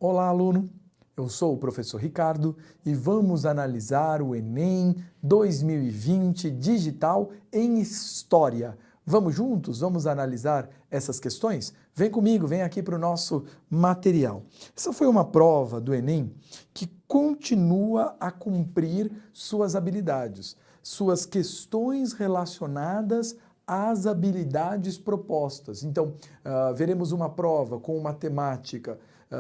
Olá, aluno! Eu sou o professor Ricardo e vamos analisar o Enem 2020 Digital em História. Vamos juntos? Vamos analisar essas questões? Vem comigo, vem aqui para o nosso material. Essa foi uma prova do Enem que continua a cumprir suas habilidades, suas questões relacionadas às habilidades propostas. Então, veremos uma prova com uma temática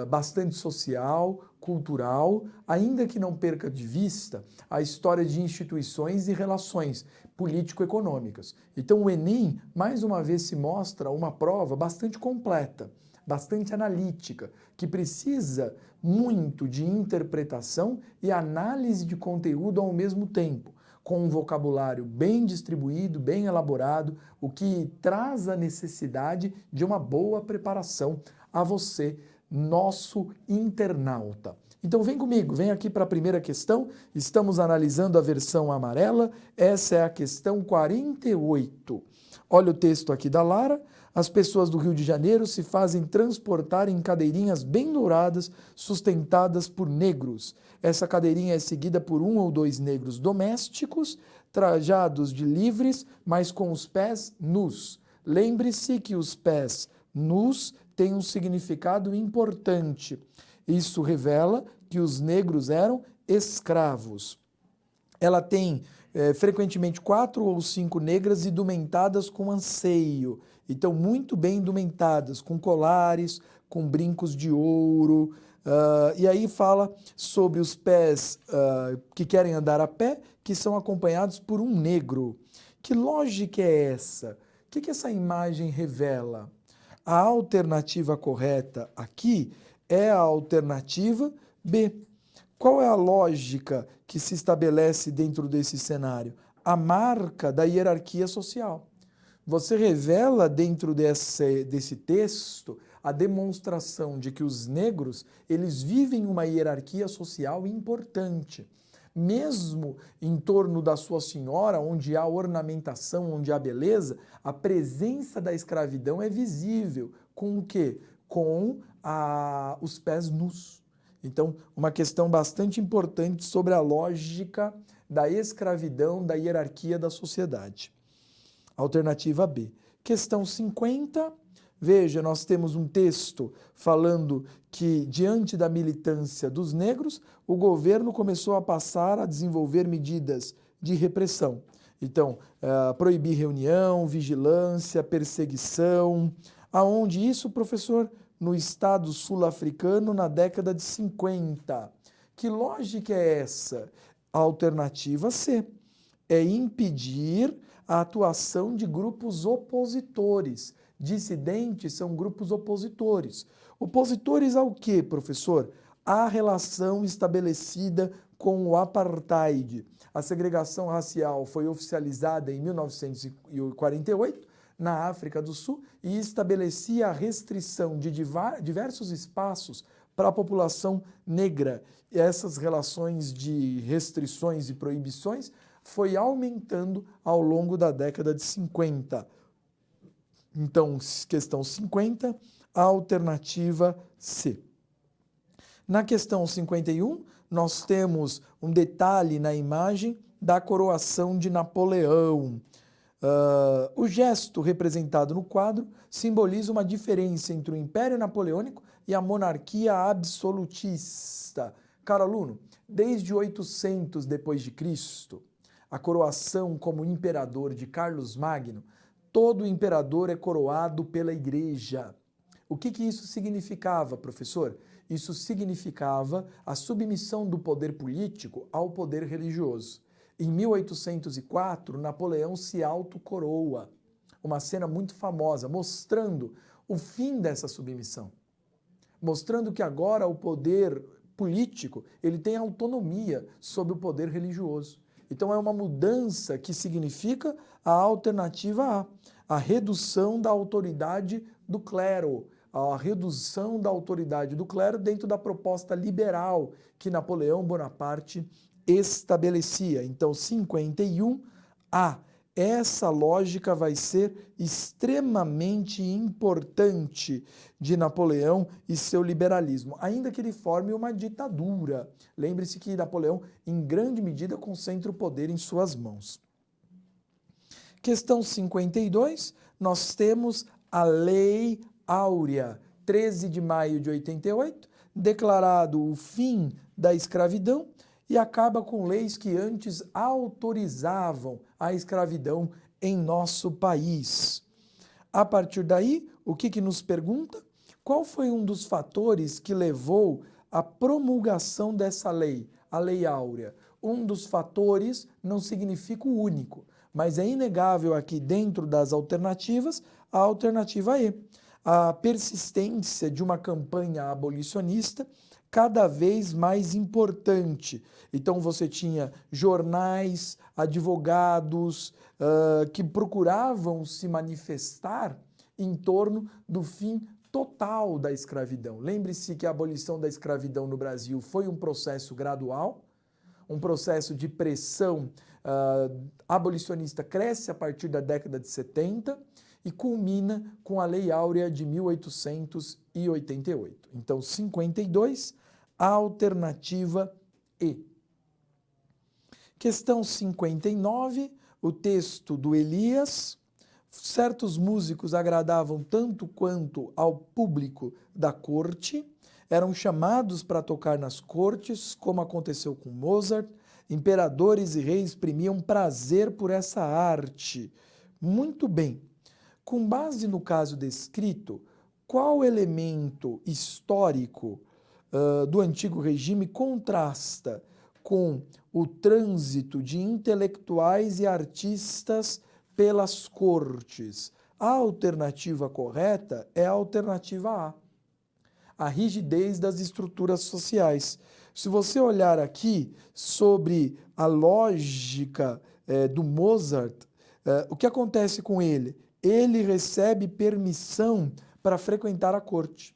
bastante social, cultural, ainda que não perca de vista a história de instituições e relações político-econômicas. Então, o Enem, mais uma vez, se mostra uma prova bastante completa, bastante analítica, que precisa muito de interpretação e análise de conteúdo ao mesmo tempo, com um vocabulário bem distribuído, bem elaborado, o que traz a necessidade de uma boa preparação a você, nosso internauta. Então vem comigo, vem aqui para a primeira questão, estamos analisando a versão amarela, essa é a questão 48. Olha o texto aqui da Lara. As pessoas do Rio de Janeiro se fazem transportar em cadeirinhas bem douradas, sustentadas por negros. Essa cadeirinha é seguida por um ou dois negros domésticos, trajados de livres, mas com os pés nus. Lembre-se que os pés nus têm um significado importante. Isso revela que os negros eram escravos. Ela tem frequentemente 4 ou 5 negras indumentadas com anseio. Então, muito bem indumentadas, com colares, com brincos de ouro. E aí fala sobre os pés que querem andar a pé, que são acompanhados por um negro. Que lógica é essa? O que essa imagem revela? A alternativa correta aqui é a alternativa B. Qual é a lógica que se estabelece dentro desse cenário? A marca da hierarquia social. Você revela dentro desse texto a demonstração de que os negros, eles vivem uma hierarquia social importante. Mesmo em torno da sua senhora, onde há ornamentação, onde há beleza, a presença da escravidão é visível. Com o quê? Com os pés nus. Então, uma questão bastante importante sobre a lógica da escravidão, da hierarquia da sociedade. Alternativa B. Questão 50. Veja, nós temos um texto falando que, diante da militância dos negros, o governo começou a passar a desenvolver medidas de repressão. Então, proibir reunião, vigilância, perseguição. Aonde isso, professor? No estado sul-africano, na década de 50. Que lógica é essa? A alternativa C. É impedir a atuação de grupos opositores. Dissidentes são grupos opositores. Opositores ao quê, professor? À relação estabelecida com o apartheid. A segregação racial foi oficializada em 1948 na África do Sul e estabelecia a restrição de diversos espaços para a população negra. E essas relações de restrições e proibições foi aumentando ao longo da década de 50. Então, questão 50, a alternativa C. Na questão 51, nós temos um detalhe na imagem da coroação de Napoleão. O gesto representado no quadro simboliza uma diferença entre o Império Napoleônico e a monarquia absolutista. Caro aluno, desde 800 depois de Cristo, a coroação como imperador de Carlos Magno, todo imperador é coroado pela igreja. O que isso significava, professor? Isso significava a submissão do poder político ao poder religioso. Em 1804, Napoleão se autocoroa, uma cena muito famosa, mostrando o fim dessa submissão, mostrando que agora o poder político ele tem autonomia sobre o poder religioso. Então é uma mudança que significa a alternativa A, a redução da autoridade do clero, a redução da autoridade do clero dentro da proposta liberal que Napoleão Bonaparte estabelecia. Então, 51A Essa lógica vai ser extremamente importante de Napoleão e seu liberalismo, ainda que ele forme uma ditadura. Lembre-se que Napoleão, em grande medida, concentra o poder em suas mãos. Questão 52, nós temos a Lei Áurea, 13 de maio de 88, declarado o fim da escravidão, e acaba com leis que antes autorizavam a escravidão em nosso país. A partir daí, o que nos pergunta? Qual foi um dos fatores que levou à promulgação dessa lei, a Lei Áurea? Um dos fatores não significa o único, mas é inegável aqui dentro das alternativas, a alternativa E. A persistência de uma campanha abolicionista cada vez mais importante. Então você tinha jornais, advogados que procuravam se manifestar em torno do fim total da escravidão. Lembre-se que a abolição da escravidão no Brasil foi um processo gradual, um processo de pressão abolicionista cresce a partir da década de 70 e culmina com a Lei Áurea de 1888. Então, 52, alternativa E. Questão 59, o texto do Elias. Certos músicos agradavam tanto quanto ao público da corte, eram chamados para tocar nas cortes, como aconteceu com Mozart. Imperadores e reis exprimiam prazer por essa arte. Muito bem. Com base no caso descrito, qual elemento histórico do antigo regime contrasta com o trânsito de intelectuais e artistas pelas cortes? A alternativa correta é a alternativa A rigidez das estruturas sociais. Se você olhar aqui sobre a lógica do Mozart, o que acontece com ele? Ele recebe permissão para frequentar a corte.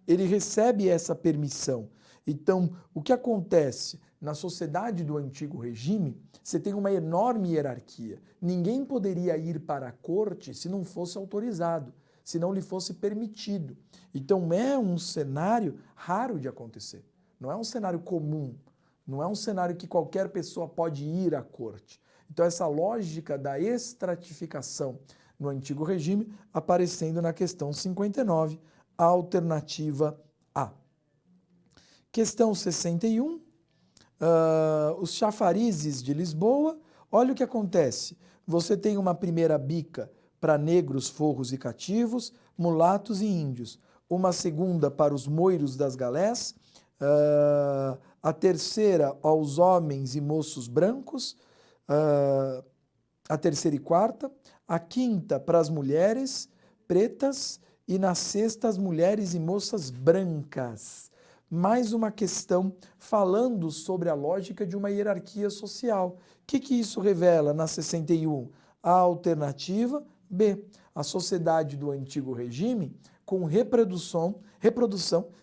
Ele recebe essa permissão. Então, o que acontece? Na sociedade do antigo regime, você tem uma enorme hierarquia. Ninguém poderia ir para a corte se não fosse autorizado, se não lhe fosse permitido. Então, é um cenário raro de acontecer. Não é um cenário comum. Não é um cenário que qualquer pessoa pode ir à corte. Então, essa lógica da estratificação no antigo regime, aparecendo na questão 59, alternativa A. Questão 61, os chafarizes de Lisboa. Olha o que acontece. Você tem uma primeira bica para negros, forros e cativos, mulatos e índios. Uma segunda para os moiros das galés. A terceira aos homens e moços brancos. A terceira e quarta. A quinta para as mulheres pretas e na sexta as mulheres e moças brancas. Mais uma questão falando sobre a lógica de uma hierarquia social. O que isso revela na 61? A alternativa B, a sociedade do antigo regime com reprodução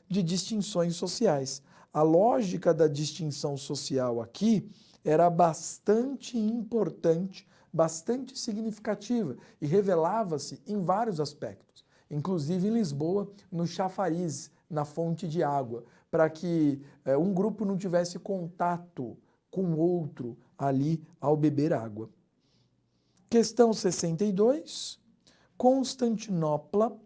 de distinções sociais. A lógica da distinção social aqui era bastante importante, bastante significativa e revelava-se em vários aspectos, inclusive em Lisboa, no chafariz, na fonte de água, para que um grupo não tivesse contato com o outro ali ao beber água. Questão 62, Constantinopla,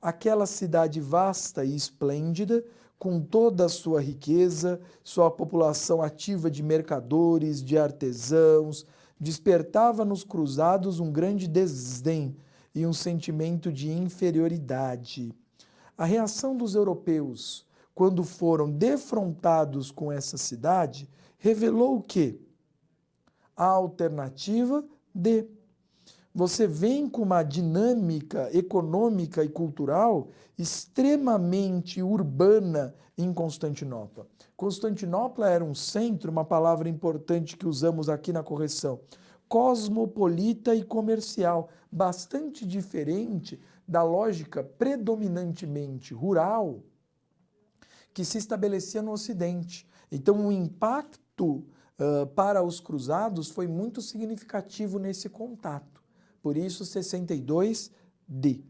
aquela cidade vasta e esplêndida, com toda a sua riqueza, sua população ativa de mercadores, de artesãos, despertava nos cruzados um grande desdém e um sentimento de inferioridade. A reação dos europeus, quando foram defrontados com essa cidade, revelou o quê? A alternativa D. Você vem com uma dinâmica econômica e cultural extremamente urbana em Constantinopla. Constantinopla era um centro, uma palavra importante que usamos aqui na correção, cosmopolita e comercial, bastante diferente da lógica predominantemente rural que se estabelecia no Ocidente. Então, o impacto para os cruzados foi muito significativo nesse contato. Por isso, 62D.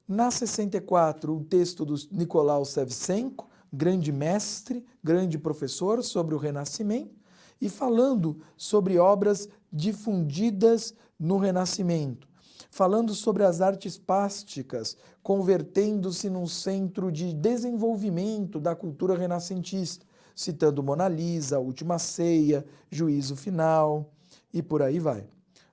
Na 64, o texto do Nicolau Shevchenko, grande mestre, grande professor sobre o Renascimento, e falando sobre obras difundidas no Renascimento, falando sobre as artes plásticas, convertendo-se num centro de desenvolvimento da cultura renascentista, citando Mona Lisa, Última Ceia, Juízo Final e por aí vai.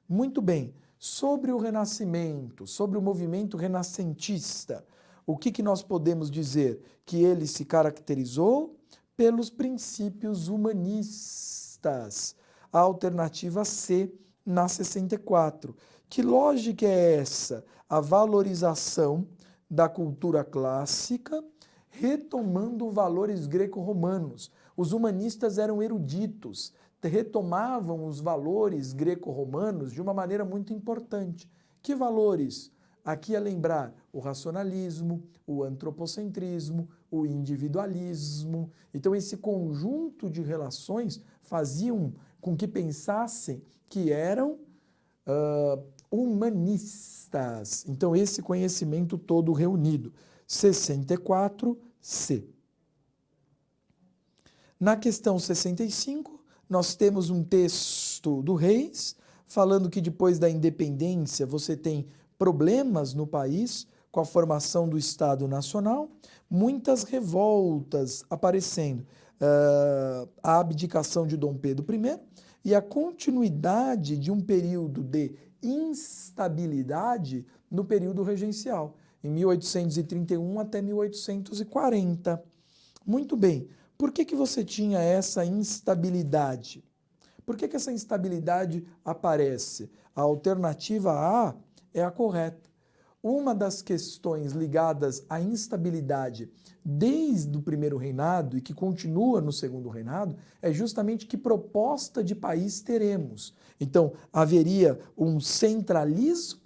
Muito bem, sobre o Renascimento, sobre o movimento renascentista, o que nós podemos dizer? Que ele se caracterizou pelos princípios humanistas. A alternativa C, na 64. Que lógica é essa? A valorização da cultura clássica, retomando valores greco-romanos. Os humanistas eram eruditos, retomavam os valores greco-romanos de uma maneira muito importante. Que valores? Aqui é lembrar o racionalismo, o antropocentrismo, o individualismo. Então, esse conjunto de relações faziam com que pensassem que eram humanistas. Então, esse conhecimento todo reunido. 64C. Na questão 65, nós temos um texto do Reis, falando que depois da independência você tem problemas no país com a formação do Estado Nacional, muitas revoltas aparecendo, a abdicação de Dom Pedro I e a continuidade de um período de instabilidade no período regencial, em 1831 até 1840. Muito bem, por que você tinha essa instabilidade? Por que essa instabilidade aparece? A alternativa A é a correta. Uma das questões ligadas à instabilidade desde o primeiro reinado e que continua no segundo reinado é justamente que proposta de país teremos. Então, haveria um centralismo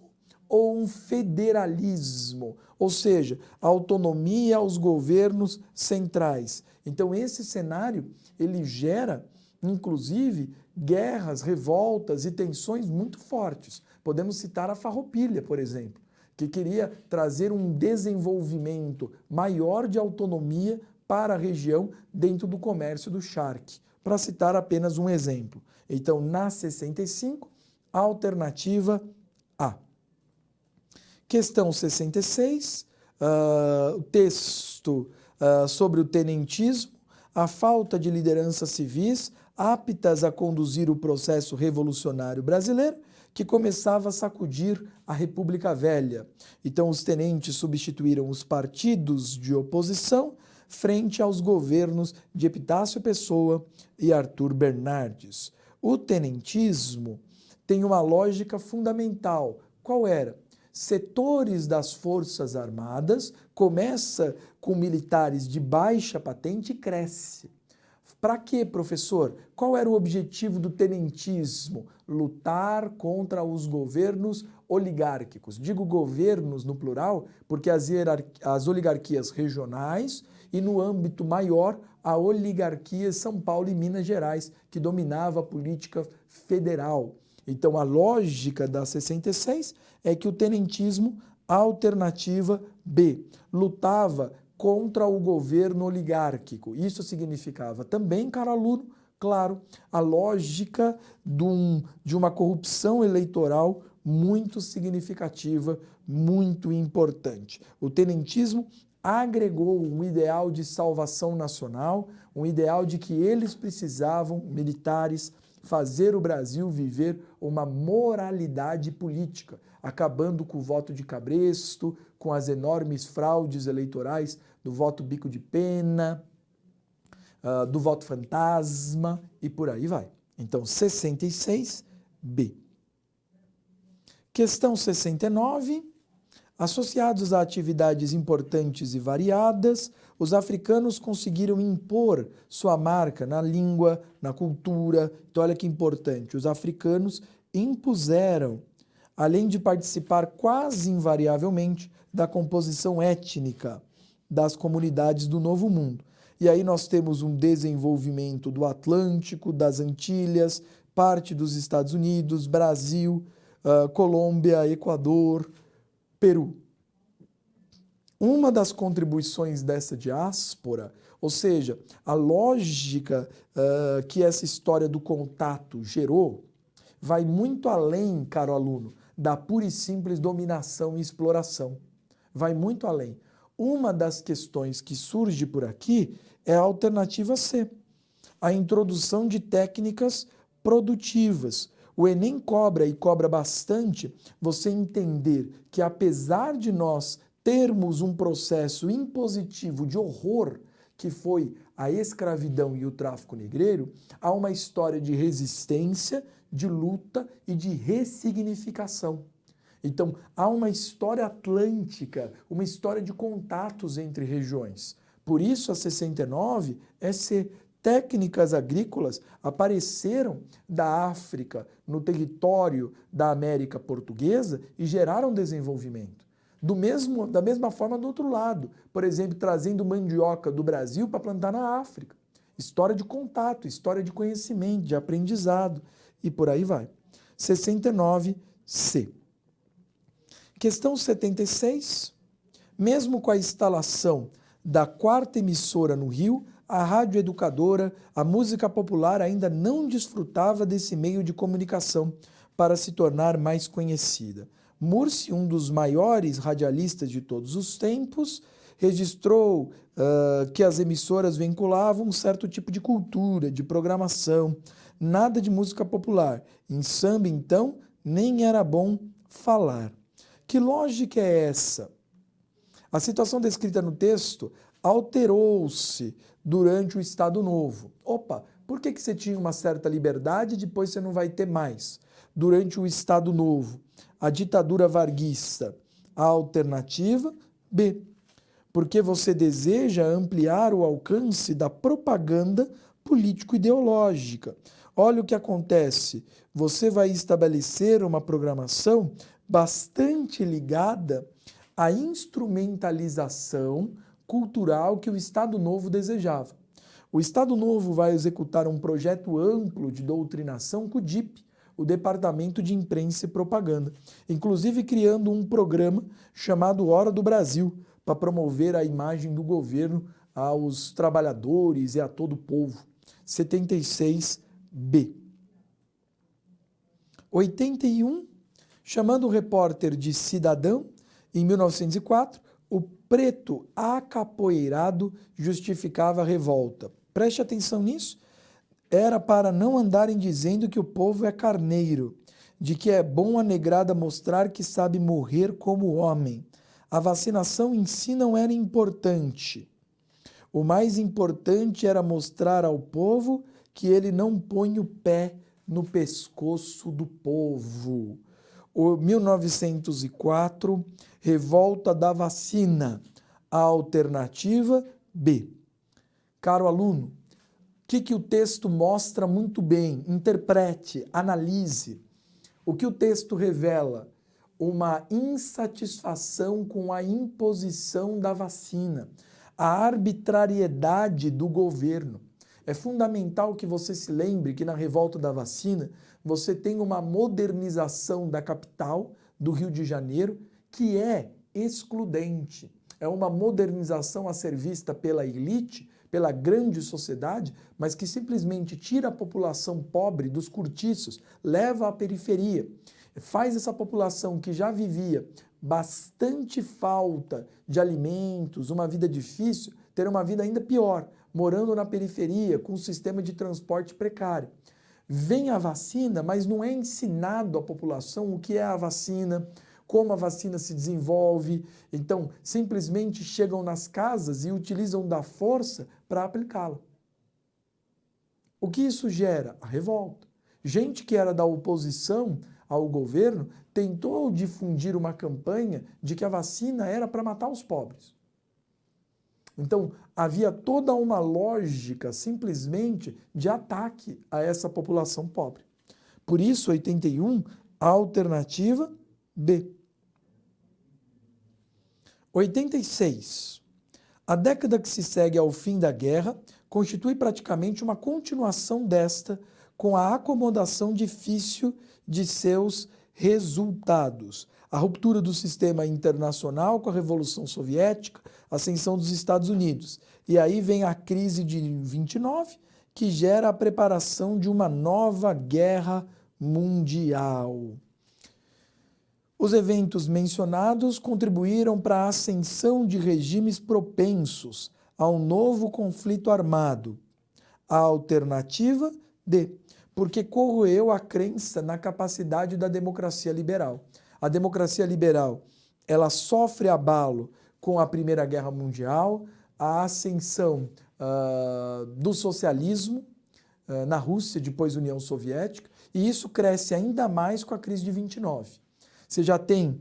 ou um federalismo, ou seja, autonomia aos governos centrais. Então, esse cenário, ele gera, inclusive, guerras, revoltas e tensões muito fortes. Podemos citar a Farroupilha, por exemplo, que queria trazer um desenvolvimento maior de autonomia para a região dentro do comércio do charque, para citar apenas um exemplo. Então, na 65, alternativa A. Questão 66, o texto sobre o tenentismo, a falta de lideranças civis aptas a conduzir o processo revolucionário brasileiro, que começava a sacudir a República Velha. Então, os tenentes substituíram os partidos de oposição frente aos governos de Epitácio Pessoa e Arthur Bernardes. O tenentismo tem uma lógica fundamental. Qual era? Setores das Forças Armadas começa com militares de baixa patente e cresce. Para quê, professor? Qual era o objetivo do tenentismo? Lutar contra os governos oligárquicos. Digo governos no plural, porque as oligarquias regionais e, no âmbito maior, a oligarquia São Paulo e Minas Gerais, que dominava a política federal. Então, a lógica da 66 é que o tenentismo, alternativa B, lutava contra o governo oligárquico. Isso significava também, caro aluno, claro, a lógica de uma corrupção eleitoral muito significativa, muito importante. O tenentismo agregou um ideal de salvação nacional, um ideal de que eles precisavam, militares, fazer o Brasil viver uma moralidade política, acabando com o voto de cabresto, com as enormes fraudes eleitorais do voto bico de pena, do voto fantasma e por aí vai. Então, 66B. Questão 69. Associados a atividades importantes e variadas, os africanos conseguiram impor sua marca na língua, na cultura. Então, olha que importante, os africanos impuseram, além de participar quase invariavelmente da composição étnica das comunidades do Novo Mundo. E aí nós temos um desenvolvimento do Atlântico, das Antilhas, parte dos Estados Unidos, Brasil, Colômbia, Equador, Peru. Uma das contribuições dessa diáspora, ou seja, a lógica que essa história do contato gerou, vai muito além, caro aluno, da pura e simples dominação e exploração. Vai muito além. Uma das questões que surge por aqui é a alternativa C, a introdução de técnicas produtivas. O Enem cobra, e cobra bastante, você entender que apesar de nós termos um processo impositivo de horror, que foi a escravidão e o tráfico negreiro, há uma história de resistência, de luta e de ressignificação. Então, há uma história atlântica, uma história de contatos entre regiões. Por isso, a 69 é ser técnicas agrícolas apareceram da África, no território da América Portuguesa e geraram desenvolvimento. Da mesma forma do outro lado, por exemplo, trazendo mandioca do Brasil para plantar na África. História de contato, história de conhecimento, de aprendizado e por aí vai. 69C. Questão 76. Mesmo com a instalação da 4ª emissora no Rio, a rádio educadora, a música popular ainda não desfrutava desse meio de comunicação para se tornar mais conhecida. Mursi, um dos maiores radialistas de todos os tempos, registrou que as emissoras vinculavam um certo tipo de cultura, de programação, nada de música popular. Em samba, então, nem era bom falar. Que lógica é essa? A situação descrita no texto alterou-se durante o Estado Novo. Opa, por que você tinha uma certa liberdade e depois você não vai ter mais? Durante o Estado Novo, a ditadura varguista, a alternativa B, porque você deseja ampliar o alcance da propaganda político-ideológica. Olha o que acontece, você vai estabelecer uma programação bastante ligada à instrumentalização cultural que o Estado Novo desejava. O Estado Novo vai executar um projeto amplo de doutrinação com o DIP, o Departamento de Imprensa e Propaganda, inclusive criando um programa chamado Hora do Brasil, para promover a imagem do governo aos trabalhadores e a todo o povo. 76B. 81. Chamando o repórter de cidadão, em 1904, o preto acapoeirado justificava a revolta. Preste atenção nisso. Era para não andarem dizendo que o povo é carneiro, de que é bom a negrada mostrar que sabe morrer como homem. A vacinação em si não era importante. O mais importante era mostrar ao povo que ele não põe o pé no pescoço do povo. O 1904, revolta da vacina, a alternativa B. Caro aluno, o que o texto mostra muito bem? Interprete, analise. O que o texto revela? Uma insatisfação com a imposição da vacina, a arbitrariedade do governo. É fundamental que você se lembre que na revolta da vacina você tem uma modernização da capital, do Rio de Janeiro, que é excludente. É uma modernização a ser vista pela elite, pela grande sociedade, mas que simplesmente tira a população pobre dos cortiços, leva à periferia, faz essa população que já vivia bastante falta de alimentos, uma vida difícil, ter uma vida ainda pior, morando na periferia, com um sistema de transporte precário. Vem a vacina, mas não é ensinado à população o que é a vacina, como a vacina se desenvolve. Então, simplesmente chegam nas casas e utilizam da força para aplicá-la. O que isso gera? A revolta. Gente que era da oposição ao governo tentou difundir uma campanha de que a vacina era para matar os pobres. Então, havia toda uma lógica simplesmente de ataque a essa população pobre. Por isso, 81, a alternativa B. 86. A década que se segue ao fim da guerra constitui praticamente uma continuação desta, com a acomodação difícil de seus resultados. A ruptura do sistema internacional com a Revolução Soviética, a ascensão dos Estados Unidos. E aí vem a crise de 29, que gera a preparação de uma nova guerra mundial. Os eventos mencionados contribuíram para a ascensão de regimes propensos a um novo conflito armado. A alternativa D, porque corroeu a crença na capacidade da democracia liberal. A democracia liberal, ela sofre abalo com a Primeira Guerra Mundial, a ascensão do socialismo na Rússia, depois União Soviética, e isso cresce ainda mais com a crise de 29. Você já tem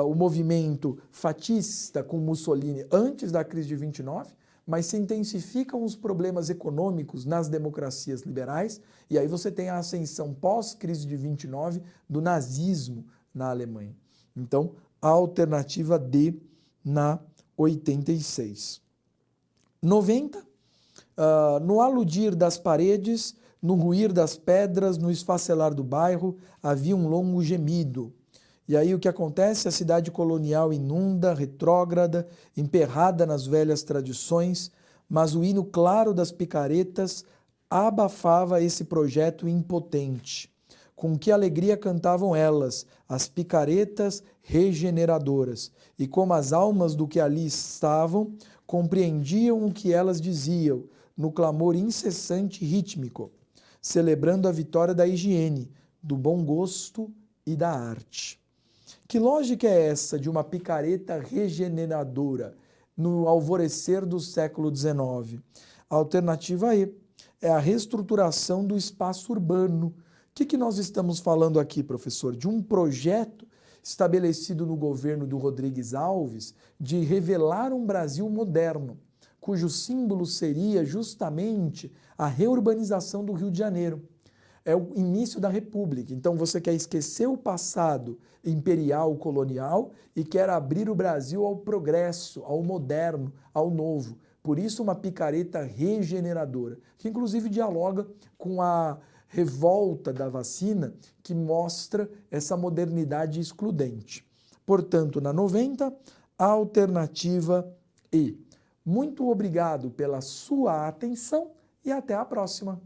o movimento fascista com Mussolini antes da crise de 29, mas se intensificam os problemas econômicos nas democracias liberais, e aí você tem a ascensão pós-crise de 29 do nazismo na Alemanha. Então, a alternativa D na 86. 90, no aludir das paredes, no ruir das pedras, no esfacelar do bairro, havia um longo gemido. E aí o que acontece? A cidade colonial inunda, retrógrada, emperrada nas velhas tradições, mas o hino claro das picaretas abafava esse projeto impotente. Com que alegria cantavam elas, as picaretas regeneradoras, e como as almas do que ali estavam, compreendiam o que elas diziam, no clamor incessante e rítmico, celebrando a vitória da higiene, do bom gosto e da arte. Que lógica é essa de uma picareta regeneradora no alvorecer do século XIX? A alternativa E é a reestruturação do espaço urbano. O que nós estamos falando aqui, professor? De um projeto estabelecido no governo do Rodrigues Alves de revelar um Brasil moderno, cujo símbolo seria justamente a reurbanização do Rio de Janeiro. É o início da República. Então você quer esquecer o passado imperial, colonial e quer abrir o Brasil ao progresso, ao moderno, ao novo. Por isso uma picareta regeneradora, que inclusive dialoga com a revolta da vacina, que mostra essa modernidade excludente. Portanto, na 90, a alternativa E. Muito obrigado pela sua atenção e até a próxima.